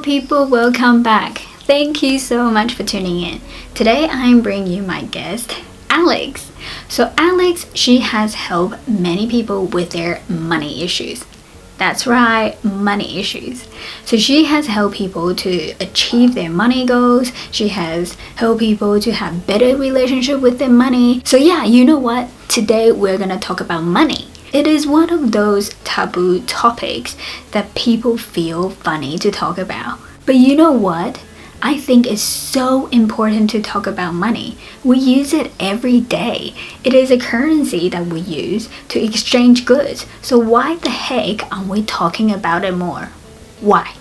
people, welcome back. Thank you so much for tuning in. Today I'm bringing you my guest, Alex. So Alex, she has helped many people with their money issues. That's right, money issues. So she has helped people to achieve their money goals. She has helped people to have better relationship with their money. So yeah, you know what? Today we're gonna talk about money. It is one of those taboo topics that people feel funny to talk about. But you know what? I think it's so important to talk about money. We use it every day. It is a currency that we use to exchange goods. So why the heck aren't we talking about it more? Why?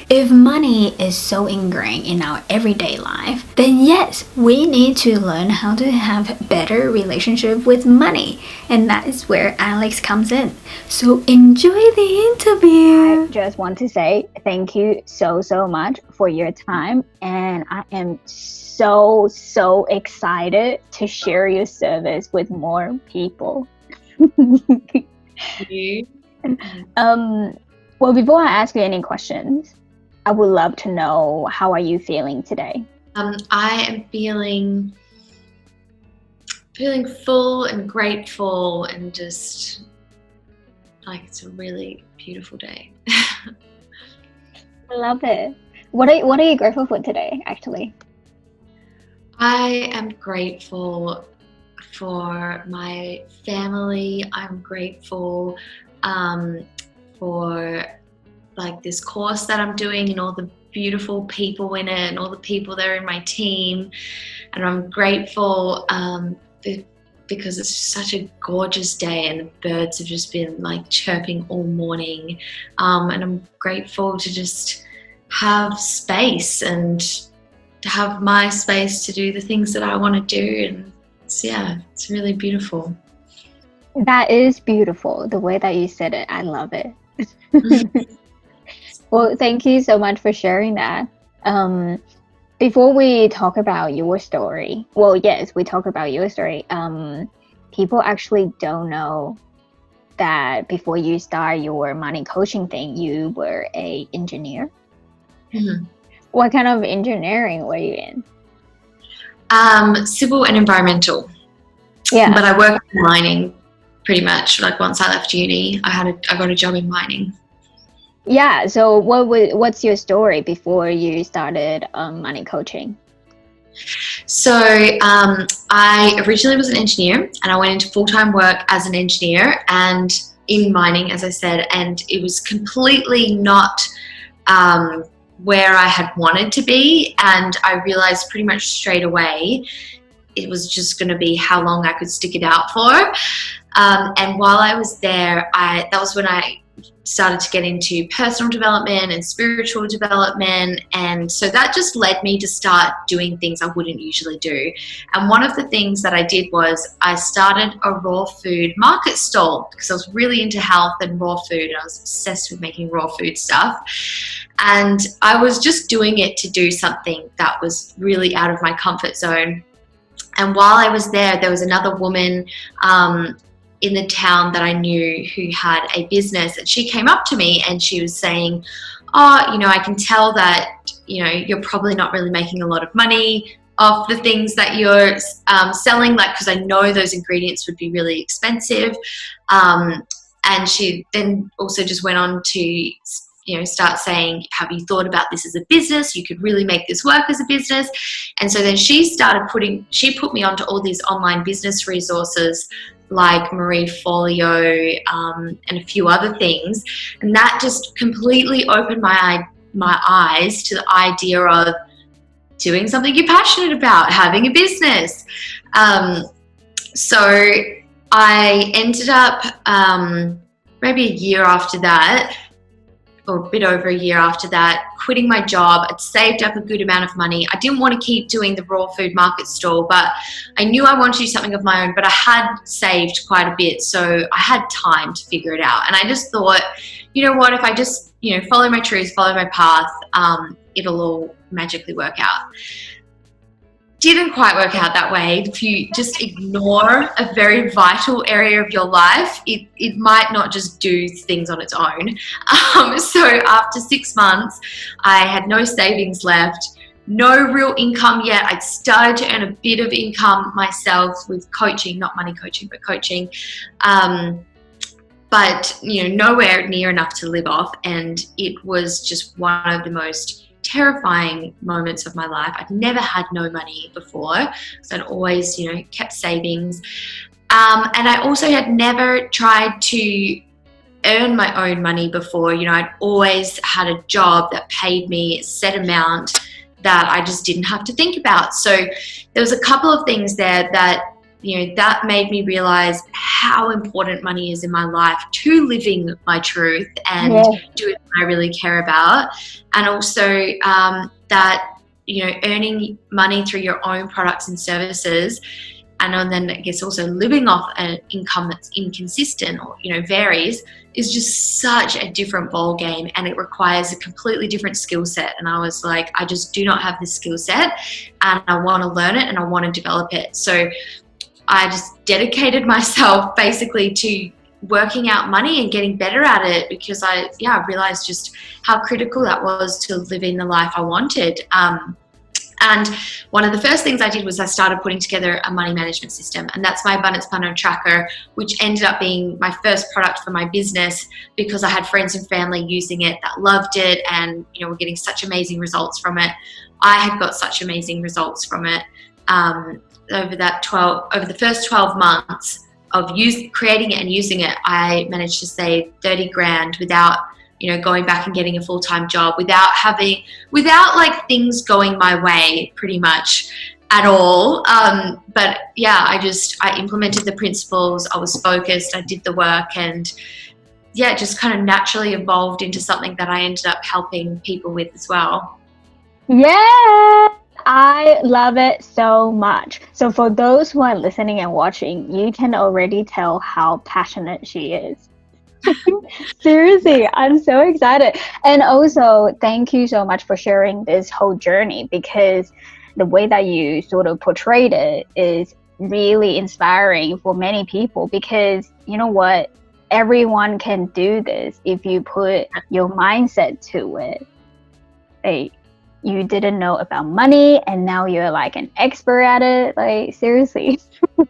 If money is so ingrained in our everyday life, then yes, we need to learn how to have better relationship with money. And that is where Alex comes in. So enjoy the interview. I just want to say thank you so much for your time. And I am so excited to share your service with more people. Thank you. Well, before I ask you any questions, I would love to know, how are you feeling today? I am feeling full and grateful and just like it's a really beautiful day. I love it. What are you grateful for today, actually? I am grateful for my family. I'm grateful for like this course that I'm doing and all the beautiful people in it and all the people that are in my team. And I'm grateful because it's such a gorgeous day and the birds have just been like chirping all morning. And I'm grateful to just have space and to have my space to do the things that I want to do. And it's really beautiful. That is beautiful. The way that you said it, I love it. Well, thank you so much for sharing that. Before we talk about your story, well, yes, we talk about your story. People actually don't know that before you start your money coaching thing, you were an engineer. Mm-hmm. What kind of engineering were you in? Civil and environmental. Yeah. But I worked in mining pretty much. Like once I left uni, I got a job in mining. Yeah. So what's your story before you started money coaching? So I originally was an engineer and I went into full-time work as an engineer and in mining, as I said, and it was completely not where I had wanted to be. And I realized pretty much straight away it was just going to be how long I could stick it out for. And while I was there, that was when I started to get into personal development and spiritual development, and so that just led me to start doing things I wouldn't usually do. And one of the things that I did was I started a raw food market stall because I was really into health and raw food, and I was obsessed with making raw food stuff. And I was just doing it to do something that was really out of my comfort zone. And while I was there was another woman in the town that I knew who had a business, and she came up to me and she was saying, I can tell that, you're probably not really making a lot of money off the things that you're selling, like, because I know those ingredients would be really expensive. And she then also just went on to start saying, have you thought about this as a business? You could really make this work as a business. And so then she put me onto all these online business resources like Marie Folio and a few other things. And that just completely opened my eyes to the idea of doing something you're passionate about, having a business. So I ended up maybe a year after that, or a bit over a year after that, quitting my job. I'd saved up a good amount of money. I didn't want to keep doing the raw food market stall, but I knew I wanted to do something of my own, but I had saved quite a bit, so I had time to figure it out. And I just thought, you know what, if I just, follow my truths, follow my path, it'll all magically work out. didn't quite work out that way. If you just ignore a very vital area of your life, it might not just do things on its own. So after 6 months, I had no savings left, no real income yet. I'd started to earn a bit of income myself with coaching, not money coaching, but coaching. But, nowhere near enough to live off. And it was just one of the most terrifying moments of my life. I'd never had no money before, so I'd always, kept savings. And I also had never tried to earn my own money before. I'd always had a job that paid me a set amount that I just didn't have to think about. So there was a couple of things there that that made me realize how important money is in my life to living my truth and doing what I really care about. And also that, earning money through your own products and services, and then I guess also living off an income that's inconsistent or, varies, is just such a different ball game, and it requires a completely different skill set. And I was like, I just do not have this skill set, and I want to learn it and I want to develop it. So I just dedicated myself basically to working out money and getting better at it, because I realized just how critical that was to living the life I wanted. And one of the first things I did was I started putting together a money management system, and that's my Abundance Planner Tracker, which ended up being my first product for my business, because I had friends and family using it that loved it and, were getting such amazing results from it. I had got such amazing results from it. Over the first 12 months of creating it and using it, I managed to save 30 grand without, going back and getting a full-time job, without like things going my way pretty much at all. But I implemented the principles. I was focused. I did the work, and it just kind of naturally evolved into something that I ended up helping people with as well. Yeah. I love it so much. So for those who are listening and watching, you can already tell how passionate she is. Seriously, I'm so excited. And also, thank you so much for sharing this whole journey, because the way that you sort of portrayed it is really inspiring for many people, because you know what? Everyone can do this if you put your mindset to it. You didn't know about money and now you're like an expert at it. Like, seriously.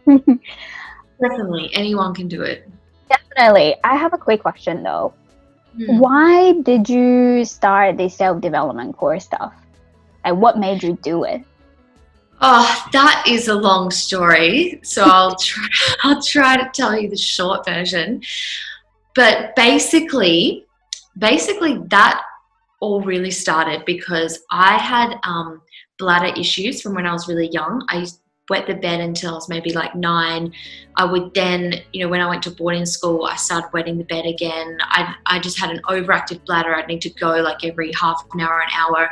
Definitely. Anyone can do it. Definitely. I have a quick question though. Why did you start the self-development course stuff? Like, what made you do it? Oh, that is a long story. So I'll try to tell you the short version. But basically that all really started because I had bladder issues from when I was really young. I used to wet the bed until I was maybe like 9. I would then, when I went to boarding school, I started wetting the bed again. I just had an overactive bladder. I'd need to go like every half an hour.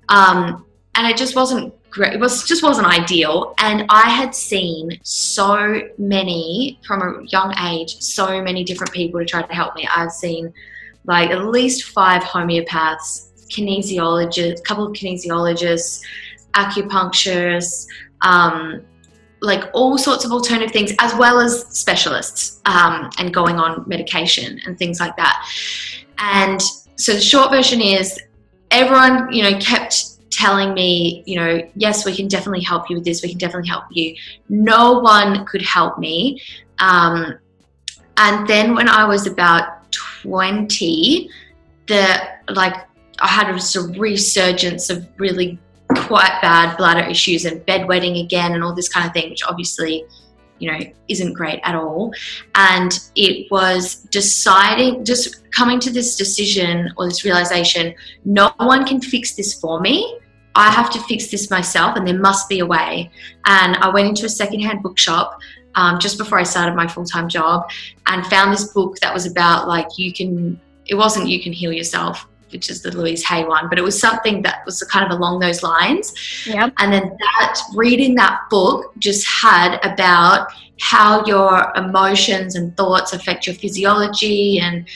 And it just wasn't great. Just wasn't ideal. And I had seen so many, from a young age, so many different people to try to help me. I've seen like at least 5 homeopaths, kinesiologists, a couple of kinesiologists, acupuncturists, like all sorts of alternative things, as well as specialists, and going on medication and things like that. And so the short version is everyone, kept telling me, yes, we can definitely help you with this. We can definitely help you. No one could help me. And then when I was about 20, I had a resurgence of really quite bad bladder issues and bedwetting again and all this kind of thing, which obviously, isn't great at all. And it was just coming to this decision or this realization, no one can fix this for me. I have to fix this myself, and there must be a way. And I went into a secondhand bookshop just before I started my full-time job, and found this book that was about it wasn't You Can Heal Yourself, which is the Louise Hay one, but it was something that was kind of along those lines. Yep. And then reading that book just had about how your emotions and thoughts affect your physiology, and,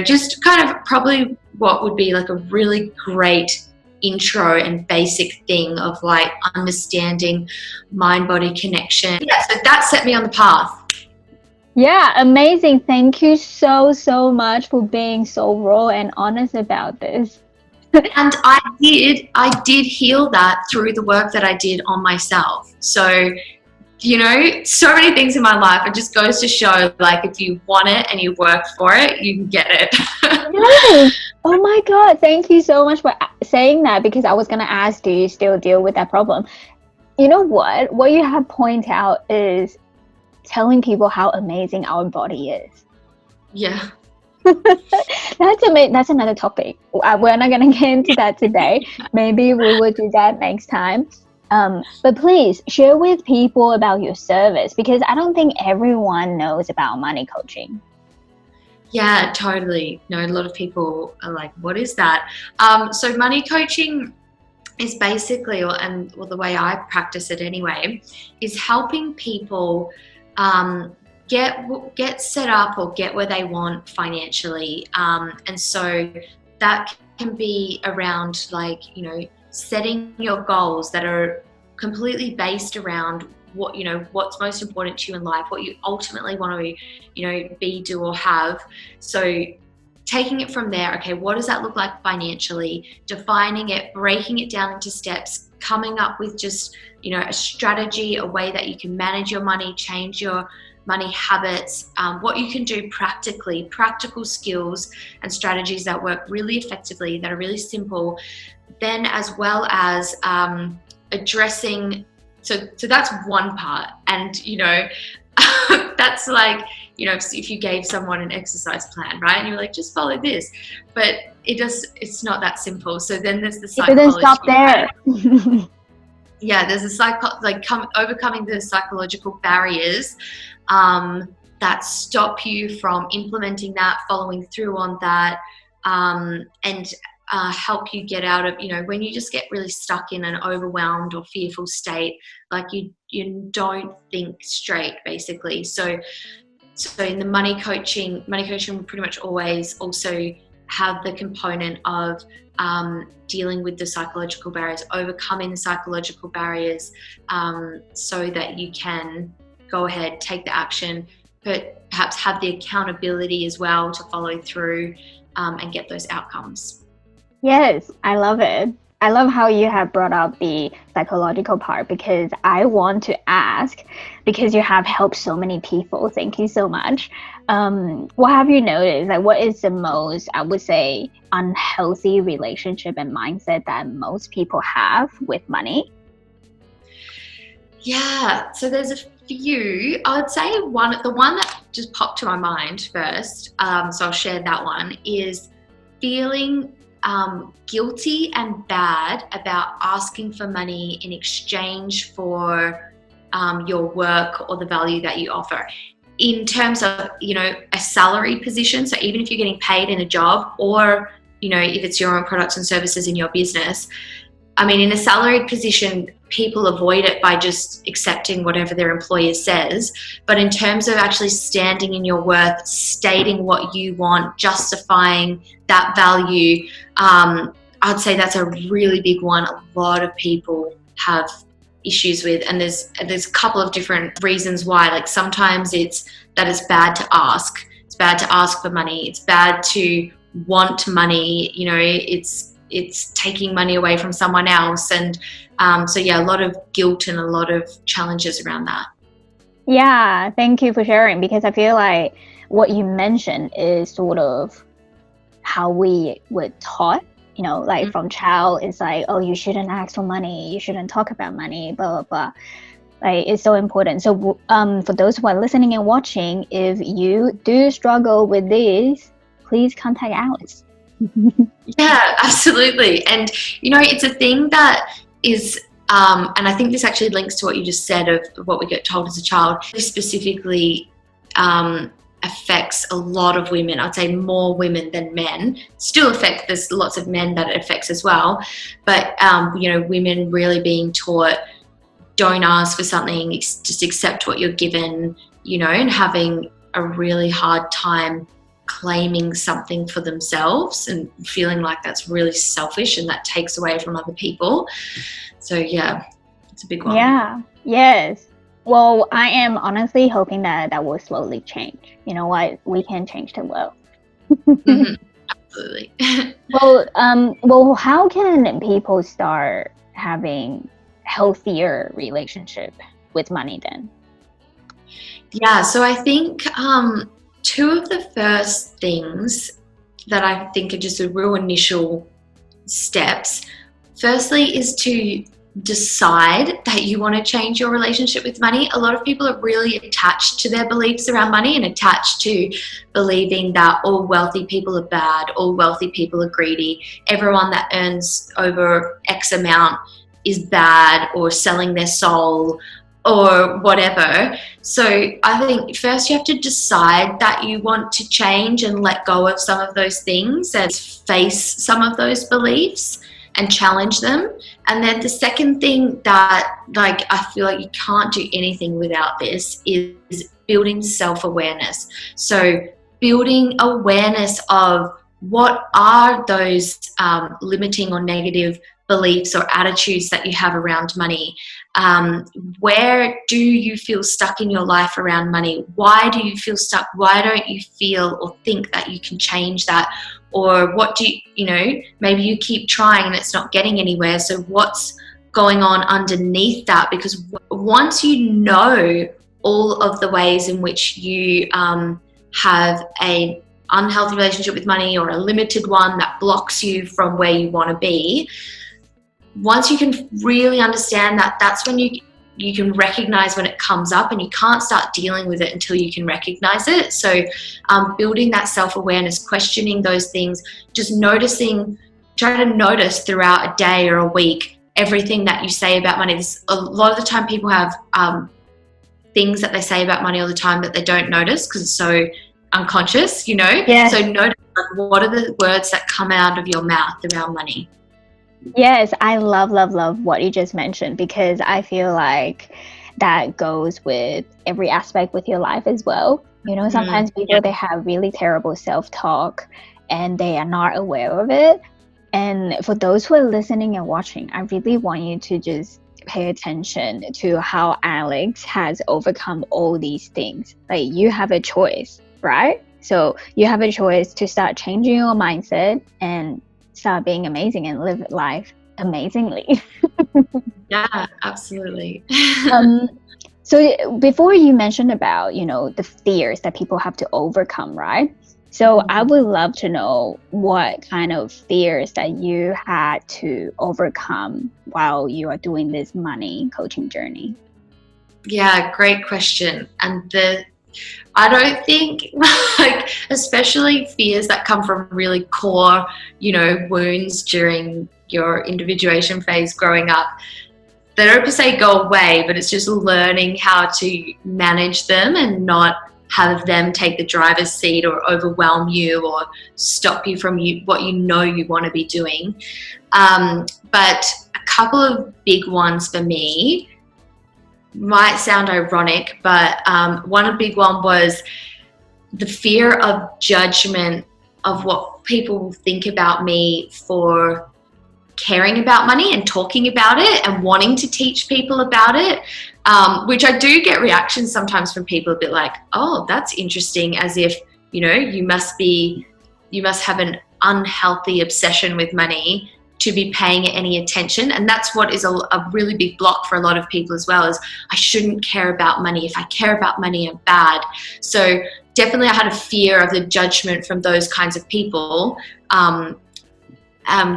just kind of probably what would be like a really great intro and basic thing of like understanding mind-body connection. Yeah, so that set me on the path. Yeah, amazing. Thank you so much for being so raw and honest about this. And I did heal that through the work that I did on myself. So, you know, so many things in my life, it just goes to show, like, if you want it and you work for it, you can get it. Yes. Oh my God. Thank you so much for saying that, because I was going to ask, do you still deal with that problem? You know what? What you have pointed out is telling people how amazing our body is. Yeah. That's another topic. We're not going to get into that today. Maybe we will do that next time. But please share with people about your service, because I don't think everyone knows about money coaching. Yeah, totally. No, a lot of people are like, what is that? So money coaching is basically, the way I practice it anyway, is helping people get set up or get where they want financially. And so that can be around, like, you know, setting your goals that are completely based around what, you know, what's most important to you in life, what you ultimately want to, you know, be, do, or have. So taking it from there, okay, what does that look like financially? Defining it, breaking it down into steps, coming up with just, you know, a strategy, a way that you can manage your money, change your money habits, what you can do practically, practical skills and strategies that work really effectively, that are really simple. Then, as well as addressing, so that's one part. And, you know, that's like, you know, if you gave someone an exercise plan, right? And you're like, just follow this. But it's not that simple. So then there's the psychology. It doesn't stop there. Yeah, there's overcoming the psychological barriers that stop you from implementing that, following through on that, and help you get out of, you know, when you just get really stuck in an overwhelmed or fearful state, like you don't think straight, basically. So in the money coaching will pretty much always also have the component of dealing with the psychological barriers, overcoming the psychological barriers, so that you can go ahead, take the action, but perhaps have the accountability as well to follow through and get those outcomes. Yes, I love it. I love how you have brought up the psychological part, because I want to ask, because you have helped so many people. Thank you so much. What have you noticed? Like, what is the most, I would say, unhealthy relationship and mindset that most people have with money? Yeah, so there's a few. I would say the one that just popped to my mind first, so I'll share that one, is feeling guilty and bad about asking for money in exchange for your work or the value that you offer. In terms of, you know, a salary position, so even if you're getting paid in a job, or, you know, if it's your own products and services in your business, I mean, in a salaried position, people avoid it by just accepting whatever their employer says. But in terms of actually standing in your worth, stating what you want, justifying that value, I'd say that's a really big one. A lot of people have issues with, and there's a couple of different reasons why. Like, sometimes it's that it's bad to ask. It's bad to ask for money. It's bad to want money. You know, it's taking money away from someone else. And so yeah, a lot of guilt and a lot of challenges around that. Yeah, thank you for sharing, because I feel like what you mentioned is sort of how we were taught, you know, like from child, it's like, oh, you shouldn't ask for money, you shouldn't talk about money, blah, blah, blah. Like, it's so important. So for those who are listening and watching, if you do struggle with this, please contact Alex. Yeah, absolutely. And, you know, it's a thing that is, and I think this actually links to what you just said of what we get told as a child. This specifically affects a lot of women. I'd say more women than men. Still there's lots of men that it affects as well. But, you know, women really being taught, don't ask for something, just accept what you're given, you know, and having a really hard time claiming something for themselves and feeling like that's really selfish and that takes away from other people. So yeah, it's a big one. Yeah, yes. Well, I am honestly hoping that will slowly change. You know what? We can change the world. Mm-hmm. Absolutely. Well, how can people start having healthier relationship with money then? Yeah, so I think two of the first things that I think are just a real initial steps, firstly, is to decide that you want to change your relationship with money. A lot of people are really attached to their beliefs around money and attached to believing that all wealthy people are bad, all wealthy people are greedy, everyone that earns over X amount is bad or selling their soul or whatever. So I think first you have to decide that you want to change and let go of some of those things and face some of those beliefs and challenge them. And then the second thing that I feel like you can't do anything without this is building self-awareness. So building awareness of what are those limiting or negative beliefs or attitudes that you have around money. Where do you feel stuck in your life around money? Why do you feel stuck? Why don't you feel or think that you can change that? Or what do maybe you keep trying and it's not getting anywhere. So what's going on underneath that? Because once you know all of the ways in which you have a unhealthy relationship with money or a limited one that blocks you from where you want to be, once you can really understand that, that's when you can recognize when it comes up, and you can't start dealing with it until you can recognize it. So building that self-awareness, questioning those things, just noticing, try to notice throughout a day or a week everything that you say about money. A lot of the time people have things that they say about money all the time that they don't notice because it's so unconscious, Yes. So notice what are the words that come out of your mouth around money. Yes, I love what you just mentioned, because I feel like that goes with every aspect with your life as well. Sometimes people, they have really terrible self-talk and they are not aware of it. And for those who are listening and watching, I really want you to just pay attention to how Alex has overcome all these things. Like, you have a choice, right? So you have a choice to start changing your mindset and start being amazing and live life amazingly. Yeah, absolutely. So before, you mentioned about, the fears that people have to overcome, right? So I would love to know what kind of fears that you had to overcome while you are doing this money coaching journey. Yeah, great question. And I don't think, especially fears that come from really core, wounds during your individuation phase growing up, they don't per se go away, but it's just learning how to manage them and not have them take the driver's seat or overwhelm you or stop you from what you want to be doing. But a couple of big ones for me, might sound ironic, but one big one was the fear of judgment of what people will think about me for caring about money and talking about it and wanting to teach people about it, which I do get reactions sometimes from people a bit like, oh, that's interesting, as if, you must have an unhealthy obsession with money to be paying it any attention. And that's what is a really big block for a lot of people as well, is I shouldn't care about money. If I care about money, I'm bad. So definitely I had a fear of the judgment from those kinds of people,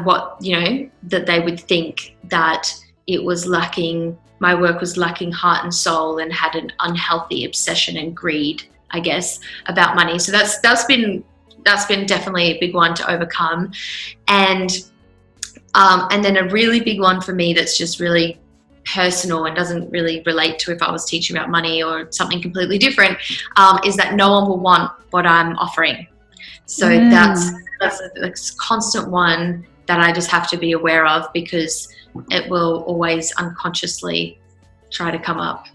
what, that they would think that it was lacking, my work was lacking heart and soul and had an unhealthy obsession and greed, I guess, about money. So that's been definitely a big one to overcome. And then a really big one for me that's just really personal and doesn't really relate to if I was teaching about money or something completely different, is that no one will want what I'm offering. So that's a constant one that I just have to be aware of, because it will always unconsciously try to come up.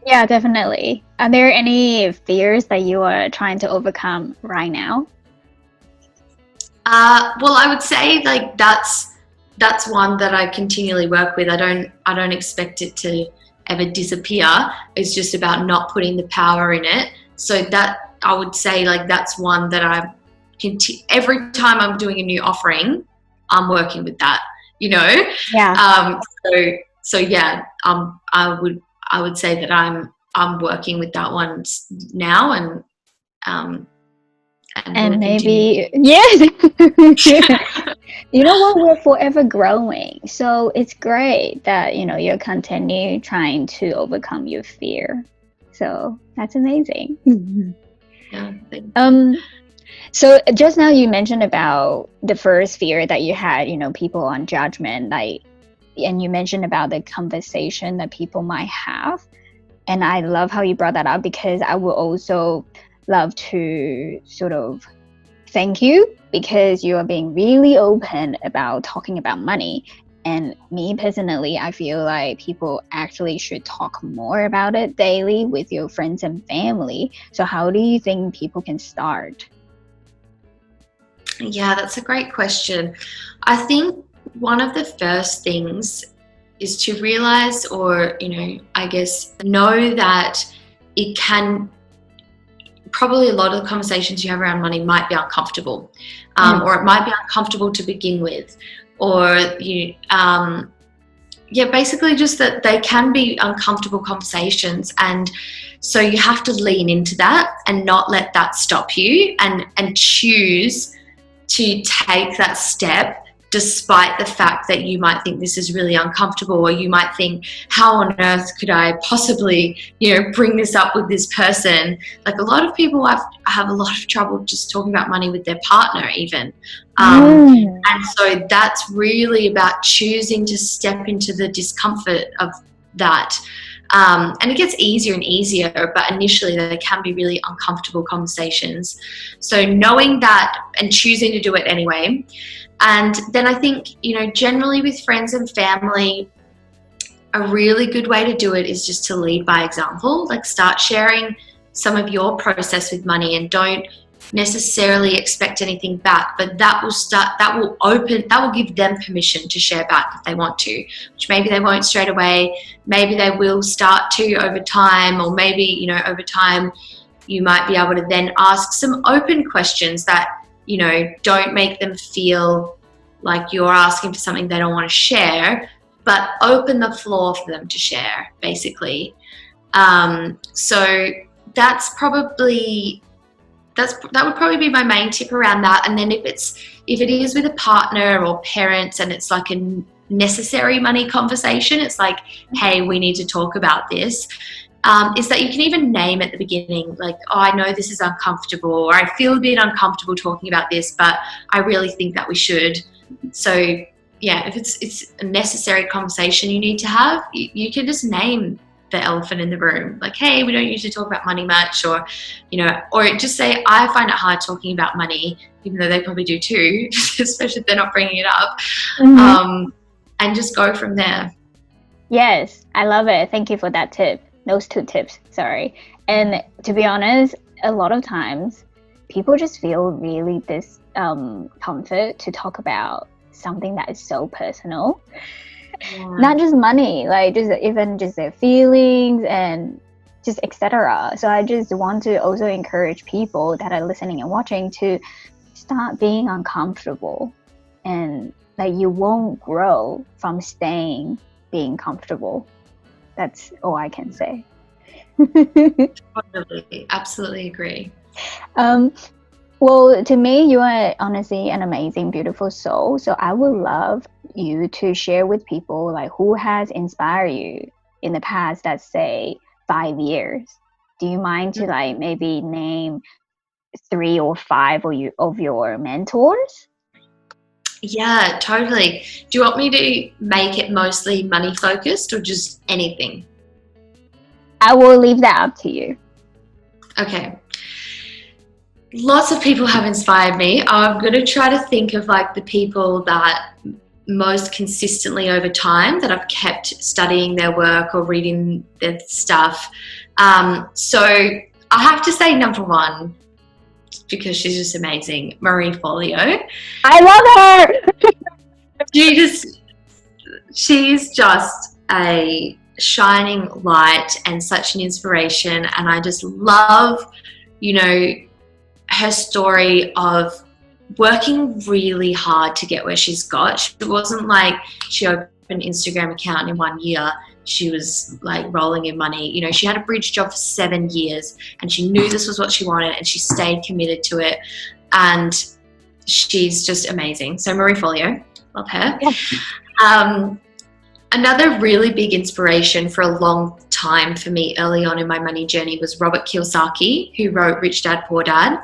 Yeah, definitely. Are there any fears that you are trying to overcome right now? Well, I would say like that's one that I continually work with. I don't expect it to ever disappear. It's just about not putting the power in it. So that I would say like that's one that every time I'm doing a new offering, I'm working with that. Yeah. So yeah, I would say that I'm working with that one now, and And will continue. maybe, yes. You know what? We're forever growing. So it's great that, you're continue trying to overcome your fear. So that's amazing. Yeah. So just now you mentioned about the first fear that you had, people on judgment, and you mentioned about the conversation that people might have. And I love how you brought that up, because I would also love to sort of thank you, because you are being really open about talking about money. And me personally, I feel like people actually should talk more about it daily with your friends and family. So how do you think people can start? Yeah, that's a great question. I think one of the first things is to realize, or, I guess, know that it can, probably a lot of the conversations you have around money might be uncomfortable, or it might be uncomfortable to begin with, or basically just that they can be uncomfortable conversations. And so you have to lean into that and not let that stop you, and choose to take that step despite the fact that you might think this is really uncomfortable, or you might think, how on earth could I possibly, bring this up with this person? Like, a lot of people have a lot of trouble just talking about money with their partner even. And so that's really about choosing to step into the discomfort of that. And it gets easier and easier, but initially they can be really uncomfortable conversations. So knowing that and choosing to do it anyway. And then I think, generally with friends and family, a really good way to do it is just to lead by example. Like, start sharing some of your process with money, and don't necessarily expect anything back, but that will give them permission to share back if they want to, which maybe they won't straight away, maybe they will start to over time, or maybe, over time you might be able to then ask some open questions that, don't make them feel like you're asking for something they don't want to share, but open the floor for them to share, basically. So that would probably be my main tip around that. And then if it is with a partner or parents, and it's like a necessary money conversation, it's like, hey, we need to talk about this, is that you can even name at the beginning, like, oh, I know this is uncomfortable, or I feel a bit uncomfortable talking about this, but I really think that we should. So yeah, if it's a necessary conversation you need to have, you can just name the elephant in the room, like, hey, we don't usually talk about money much, or or just say, I find it hard talking about money, even though they probably do too, especially if they're not bringing it up. And just go from there. Yes, I love it. Thank you for that tip. Those 2 tips, sorry. And to be honest, a lot of times people just feel really discomfort to talk about something that is so personal. Yeah. Not just money, like even just their feelings and just etc. So I just want to also encourage people that are listening and watching to start being uncomfortable, and like, you won't grow from being comfortable. That's all I can say. Totally, absolutely agree. Well, to me, you are honestly an amazing, beautiful soul. So I would love you to share with people, like, who has inspired you in the past, let's say 5 years. Do you mind to like maybe name 3 or 5 of your mentors? Yeah, totally. Do you want me to make it mostly money focused, or just anything? I will leave that up to you. Okay. Lots of people have inspired me. I'm going to try to think of like the people that most consistently over time that I've kept studying their work or reading their stuff. So I have to say, number 1, because she's just amazing. Marie Folio. I love her. She's just a shining light and such an inspiration. And I just love, her story of working really hard to get where she's got. It wasn't like she opened an Instagram account in 1 year. She was like rolling in money. She had a bridge job for 7 years and she knew this was what she wanted and she stayed committed to it. And she's just amazing. So Marie Folio, love her. Yeah. Another really big inspiration for a long time for me early on in my money journey was Robert Kiyosaki, who wrote Rich Dad, Poor Dad.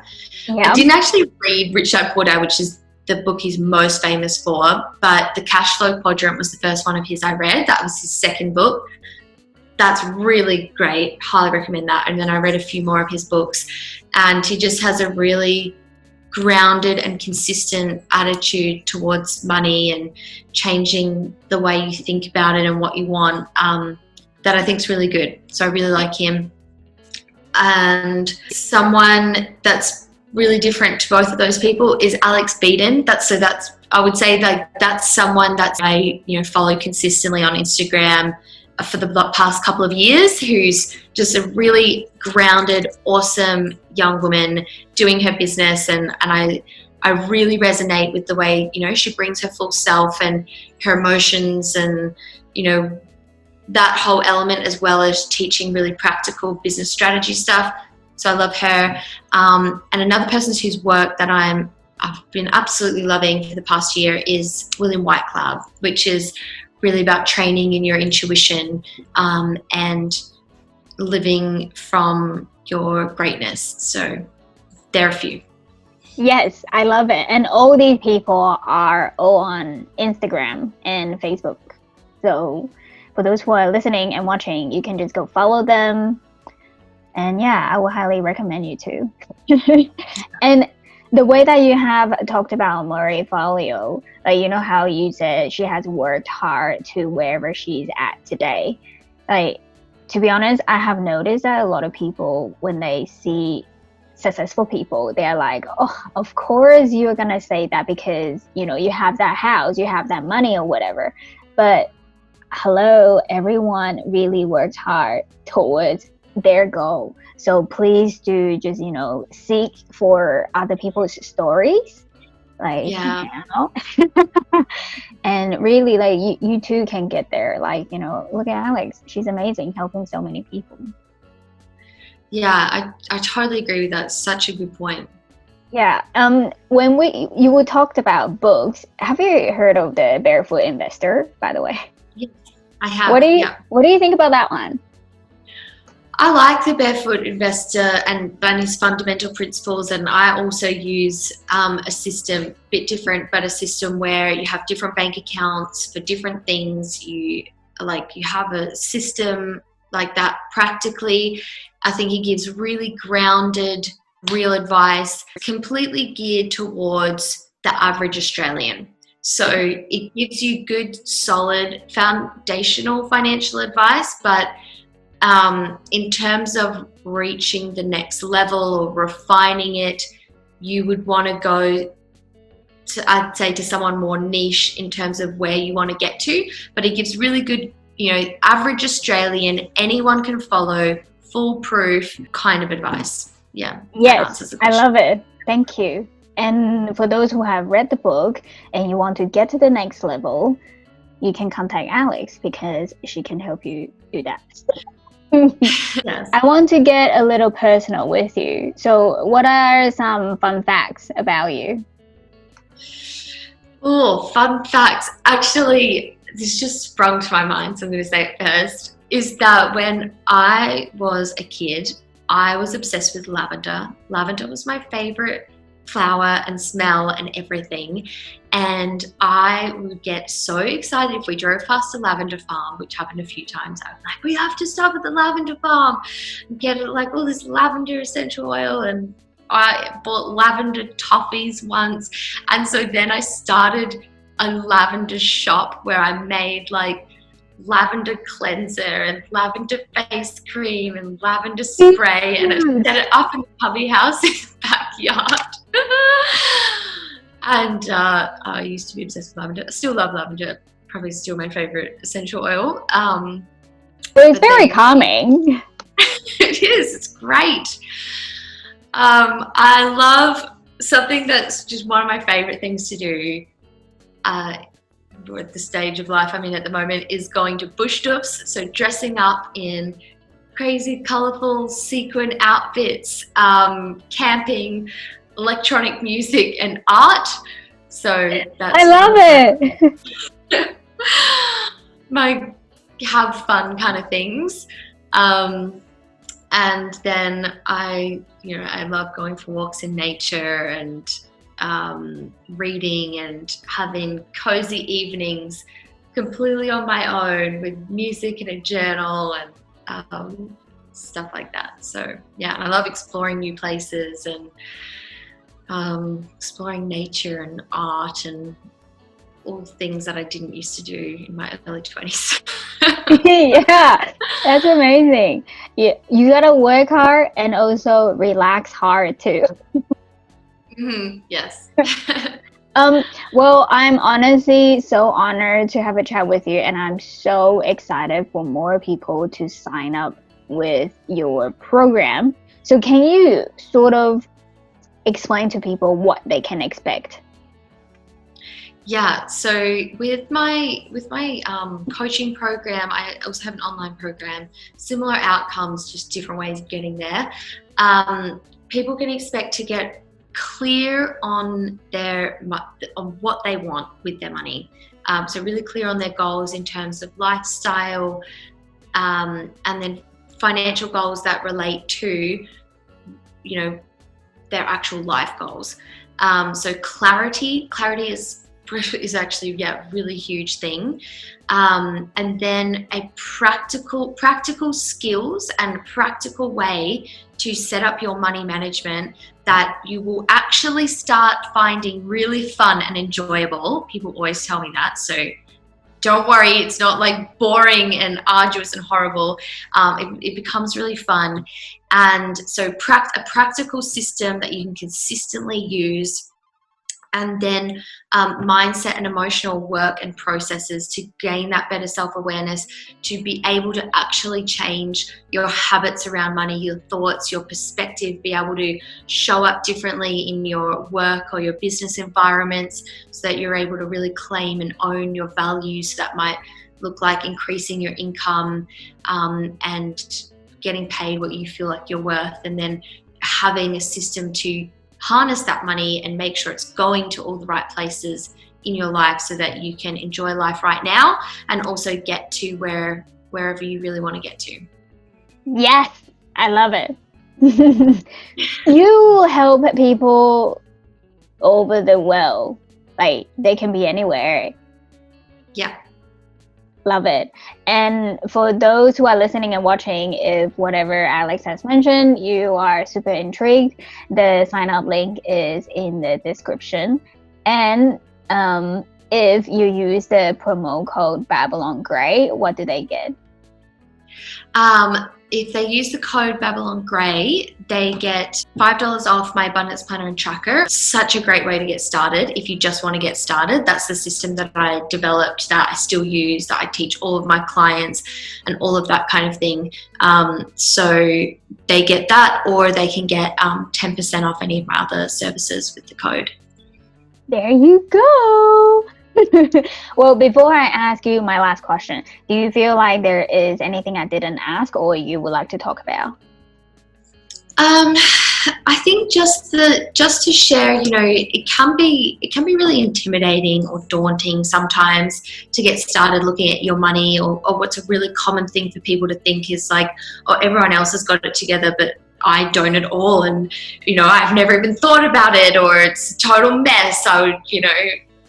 Yeah. I didn't actually read Rich Dad, Poor Dad, which is the book he's most famous for, but The Cash Flow Quadrant was the first one of his I read. That was his second book. That's really great. Highly recommend that. And then I read a few more of his books, and he just has a really grounded and consistent attitude towards money and changing the way you think about it and what you want, that I think is really good. So I really like him. And someone that's really different to both of those people is Alex Beeden. I would say that that's someone that I follow consistently on Instagram for the past couple of years, who's just a really grounded, awesome young woman doing her business. And I really resonate with the way, she brings her full self and her emotions and, that whole element, as well as teaching really practical business strategy stuff. So I love her. And another person whose work that I've been absolutely loving for the past year is William Whitecloud, which is really about training in your intuition and living from your greatness. So there are a few. Yes, I love it. And all these people are all on Instagram and Facebook. So for those who are listening and watching, you can just go follow them. And yeah, I will highly recommend you too. And the way that you have talked about Marie Folio, like, how you said she has worked hard to wherever she's at today. Like, to be honest, I have noticed that a lot of people, when they see successful people, they're like, oh, of course you're going to say that because, you have that house, you have that money or whatever. But hello, everyone really works hard towards their goal. So please do just, seek for other people's stories. Like, and really, like, you too can get there. Like, look at Alex. She's amazing, helping so many people. Yeah, I totally agree with that. Such a good point. Yeah. When you talked about books, have you heard of The Barefoot Investor, by the way? Yes, I have. What do you think about that one? I like The Barefoot Investor and his fundamental principles, and I also use a system, a bit different, but a system where you have different bank accounts for different things. You have a system like that practically. I think he gives really grounded, real advice, completely geared towards the average Australian. So it gives you good, solid, foundational financial advice, but in terms of reaching the next level or refining it, you would want to go to, I'd say, to someone more niche in terms of where you want to get to. But it gives really good, average Australian, anyone can follow, foolproof kind of advice. Yeah. Yes, I love it. Thank you. And for those who have read the book and you want to get to the next level, you can contact Alex because she can help you do that. Yes. I want to get a little personal with you. So what are some fun facts about you? Oh, fun facts. Actually, this just sprung to my mind, so I'm going to say it first, is that when I was a kid, I was obsessed with lavender. Lavender was my favorite flower and smell and everything. And I would get so excited if we drove past a lavender farm, which happened a few times. I was like, we have to stop at the lavender farm and get like all this lavender essential oil. And I bought lavender toffees once. And so then I started a lavender shop where I made like lavender cleanser and lavender face cream and lavender spray, and I set it up in the hubby house backyard. And I used to be obsessed with lavender. I still love lavender. Probably still my favorite essential oil. Well, it's very calming. It is. It's great. I love something that's just one of my favorite things to do at the stage of life I'm in at the moment is going to bush dufs. So dressing up in crazy, colourful sequin outfits, camping, electronic music and art. So that's I love it. my have fun kind of things. And then I love going for walks in nature and reading and having cozy evenings completely on my own with music and a journal and stuff like that. So yeah, and I love exploring new places and exploring nature and art and all the things that I didn't used to do in my early 20s. Yeah, that's amazing. You gotta work hard and also relax hard too. Yes. Well, I'm honestly so honored to have a chat with you, and I'm so excited for more people to sign up with your program. So can you sort of explain to people what they can expect? Yeah, so with my coaching program, I also have an online program, similar outcomes, just different ways of getting there. People can expect to get clear on what they want with their money. So really clear on their goals in terms of lifestyle, and then financial goals that relate to, their actual life goals. So clarity is actually really huge thing, and then a practical skills and practical way to set up your money management that you will actually start finding really fun and enjoyable. People always tell me that, so don't worry, it's not like boring and arduous and horrible. It becomes really fun, and so a practical system that you can consistently use. And then mindset and emotional work and processes to gain that better self-awareness, to be able to actually change your habits around money, your thoughts, your perspective, be able to show up differently in your work or your business environments so that you're able to really claim and own your values. That might look like increasing your income and getting paid what you feel like you're worth, and then having a system to harness that money and make sure it's going to all the right places in your life so that you can enjoy life right now and also get to wherever you really want to get to. Yes, I love it. You help people over the world. Like, they can be anywhere. Yeah. Love it. And for those who are listening and watching, if whatever Alex has mentioned, you are super intrigued, the sign up link is in the description. And if you use the promo code Babylon Grey, what do they get? If they use the code Babylon Grey, they get $5 off my Abundance Planner and Tracker. Such a great way to get started if you just want to get started. That's the system that I developed, that I still use, that I teach all of my clients and all of that kind of thing. So they get that, or they can get 10% off any of my other services with the code. There you go. Well, before I ask you my last question, do you feel like there is anything I didn't ask or you would like to talk about? I think just to share, it can be really intimidating or daunting sometimes to get started looking at your money, or what's a really common thing for people to think is like, oh, everyone else has got it together, but I don't at all, and I've never even thought about it, or it's a total mess.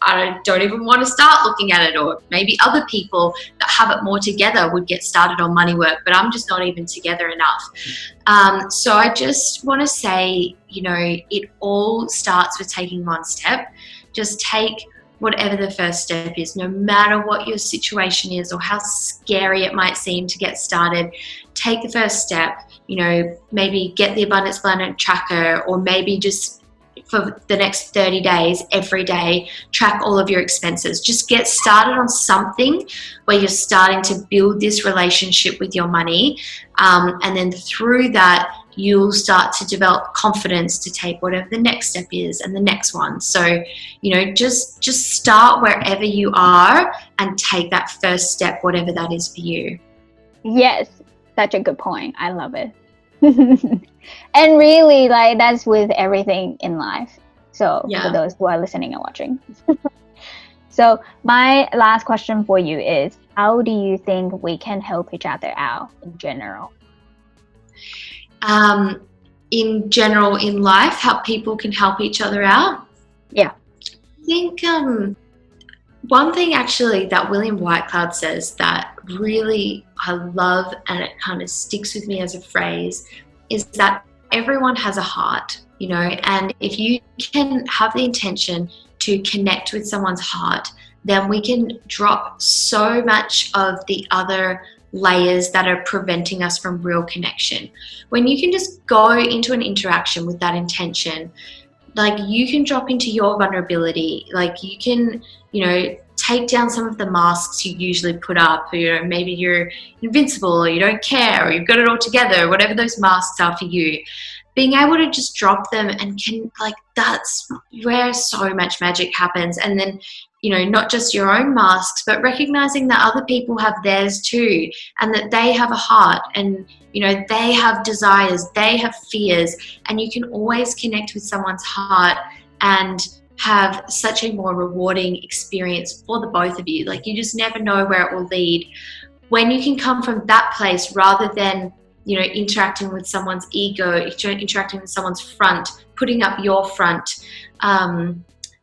I don't even want to start looking at it, or maybe other people that have it more together would get started on money work, but I'm just not even together enough. So I just want to say, it all starts with taking one step. Just take whatever the first step is, no matter what your situation is or how scary it might seem to get started. Take the first step. maybe get the Abundance Planet tracker, or maybe just for the next 30 days, every day, track all of your expenses. Just get started on something where you're starting to build this relationship with your money. And then through that, you'll start to develop confidence to take whatever the next step is and the next one. So, just start wherever you are and take that first step, whatever that is for you. Yes, such a good point. I love it. And really, like, that's with everything in life. So for those who are listening and watching. So my last question for you is, how do you think we can help each other out in general? In general, in life, how people can help each other out? Yeah. I think one thing actually that William Whitecloud says that really I love, and it kind of sticks with me as a phrase, is that everyone has a heart, and if you can have the intention to connect with someone's heart, then we can drop so much of the other layers that are preventing us from real connection. When you can just go into an interaction with that intention, like, you can drop into your vulnerability, like you can, take down some of the masks you usually put up, maybe you're invincible, or you don't care, or you've got it all together, whatever those masks are for you. Being able to just drop them that's where so much magic happens. And then, not just your own masks, but recognizing that other people have theirs too, and that they have a heart, and, they have desires, they have fears, and you can always connect with someone's heart and have such a more rewarding experience for the both of you. Like, you just never know where it will lead when you can come from that place, rather than interacting with someone's ego, interacting with someone's front, putting up your front.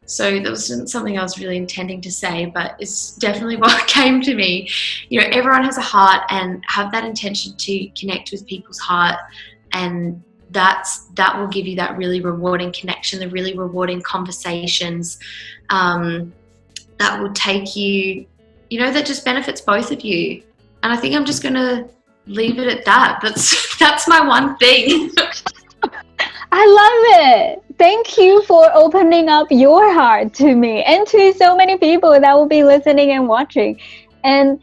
So that wasn't something I was really intending to say, but it's definitely what came to me. Everyone has a heart, and have that intention to connect with people's heart, and that will give you that really rewarding connection, the really rewarding conversations that will take you, that just benefits both of you. And I think I'm just going to leave it at that. That's my one thing. I love it. Thank you for opening up your heart to me and to so many people that will be listening and watching. And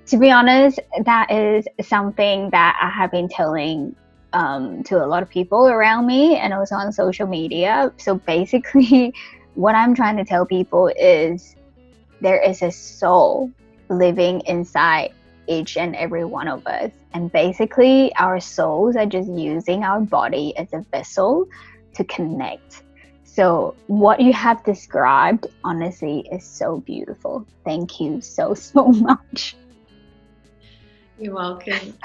to be honest, that is something that I have been telling to a lot of people around me, and also on social media. So basically, what I'm trying to tell people is there is a soul living inside each and every one of us, and basically our souls are just using our body as a vessel to connect. So what you have described, honestly, is so beautiful. Thank you so much. You're welcome.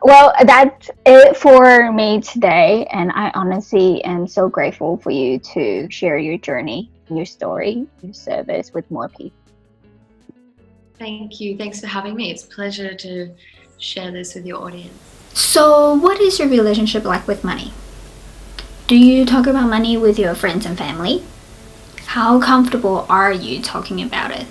Well, that's it for me today, and I honestly am so grateful for you to share your journey, your story, your service with more people. Thank you. Thanks for having me. It's a pleasure to share this with your audience. So, what is your relationship like with money? Do you talk about money with your friends and family? How comfortable are you talking about it?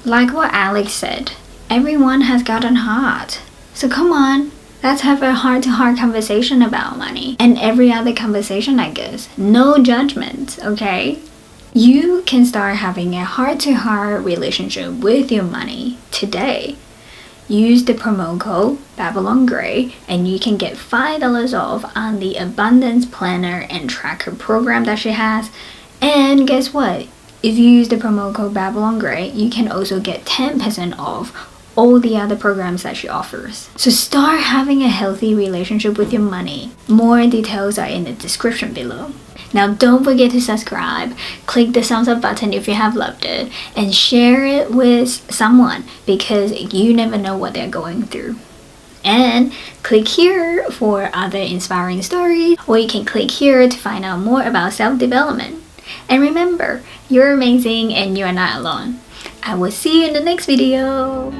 Like what Alex said, everyone has got a heart. So come on, let's have a heart-to-heart conversation about money. And every other conversation, I guess. No judgment, okay? You can start having a heart-to-heart relationship with your money today. Use the promo code Babylon Grey and you can get $5 off on the Abundance Planner and Tracker program that she has. And guess what? If you use the promo code Babylon Grey, you can also get 10% off all the other programs that she offers. So start having a healthy relationship with your money. More details are in the description below. Now don't forget to subscribe, click the thumbs up button if you have loved it, and share it with someone because you never know what they're going through. And click here for other inspiring stories, or you can click here to find out more about self-development. And remember, you're amazing and you're not alone. I will see you in the next video.